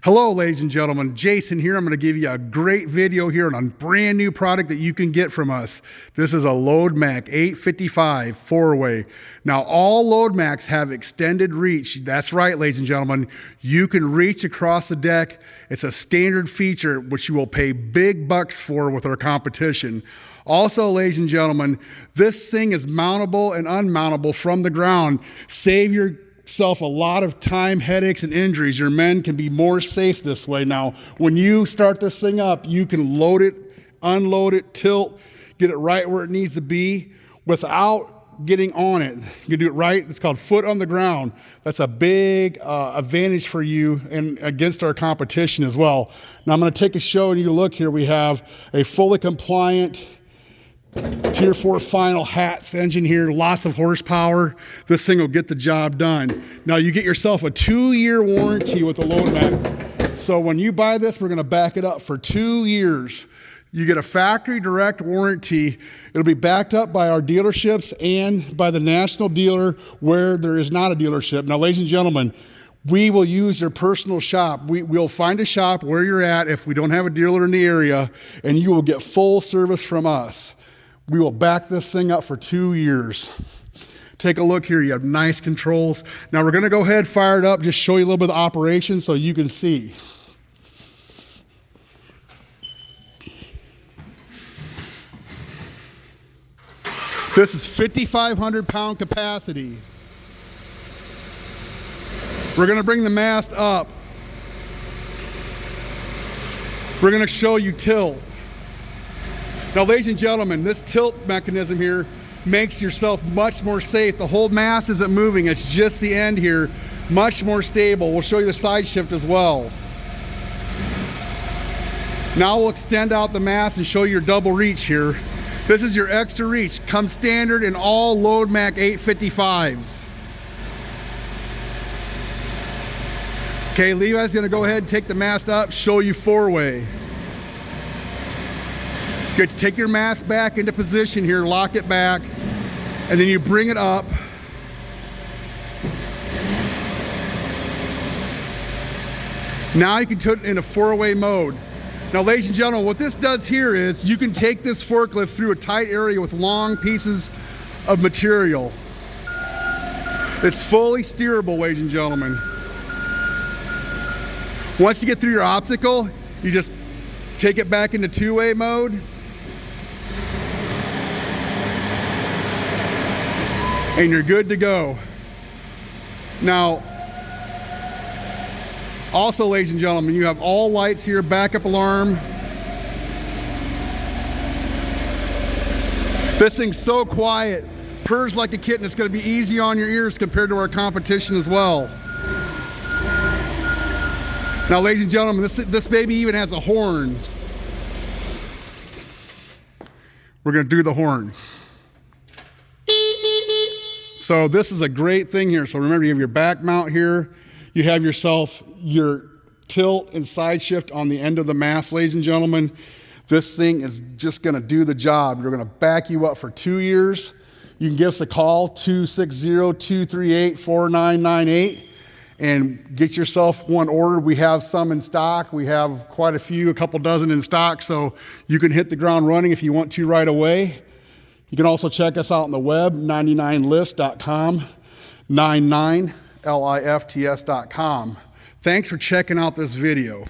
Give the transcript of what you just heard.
Hello, ladies and gentlemen. Jason here. I'm going to give you a great video here on a brand new product that you can get from us. This is a Loadmac 855 4-way. Now, all Loadmacs have extended reach. That's right, ladies and gentlemen. You can reach across the deck. It's a standard feature which you will pay big bucks for with our competition. Also, ladies and gentlemen, this thing is mountable and unmountable from the ground. Save yourself a lot of time, headaches, and injuries. Your men can be more safe this way. Now, when you start this thing up, you can load it, unload it, tilt, get it right where it needs to be without getting on it. You can do it right. It's called foot on the ground. That's a big advantage for you and against our competition as well. Now, I'm going to take a show and you look here. We have a fully compliant Tier 4 final hats engine here, lots of horsepower. This thing will get the job done. Now you get yourself a 2-year warranty with the Loadmac. So when you buy this, we're gonna back it up for 2 years. You get a factory direct warranty. It'll be backed up by our dealerships and by the national dealer where there is not a dealership. Now, ladies and gentlemen, we will use your personal shop. We'll find a shop where you're at if we don't have a dealer in the area, and you will get full service from us. We will back this thing up for 2 years. Take a look here. You have nice controls. Now we're going to go ahead, fire it up, just show you a little bit of operation so you can see. This is 5,500 pound capacity. We're going to bring the mast up. We're going to show you tilt. Now, ladies and gentlemen, this tilt mechanism here makes yourself much more safe. The whole mast isn't moving, it's just the end here. Much more stable. We'll show you the side shift as well. Now we'll extend out the mast and show you your double reach here. This is your extra reach. Comes standard in all Loadmac 855s. Okay, Levi's gonna go ahead and take the mast up, show you 4-way. You have to take your mast back into position here, lock it back, and then you bring it up. Now you can put it in a 4-way mode. Now, ladies and gentlemen, what this does here is you can take this forklift through a tight area with long pieces of material. It's fully steerable, ladies and gentlemen. Once you get through your obstacle, you just take it back into 2-way mode. And you're good to go. Now, also, ladies and gentlemen, you have all lights here, backup alarm. This thing's so quiet, purrs like a kitten. It's gonna be easy on your ears compared to our competition as well. Now, ladies and gentlemen, this baby even has a horn. We're gonna do the horn. So this is a great thing here. So remember, you have your back mount here. You have yourself your tilt and side shift on the end of the mast, ladies and gentlemen. This thing is just gonna do the job. We're gonna back you up for 2 years. You can give us a call, 260-238-4998, and get yourself one ordered. We have some in stock. We have quite a few, a couple dozen in stock, so you can hit the ground running if you want to right away. You can also check us out on the web, 99lifts.com, 99lifts.com. Thanks for checking out this video.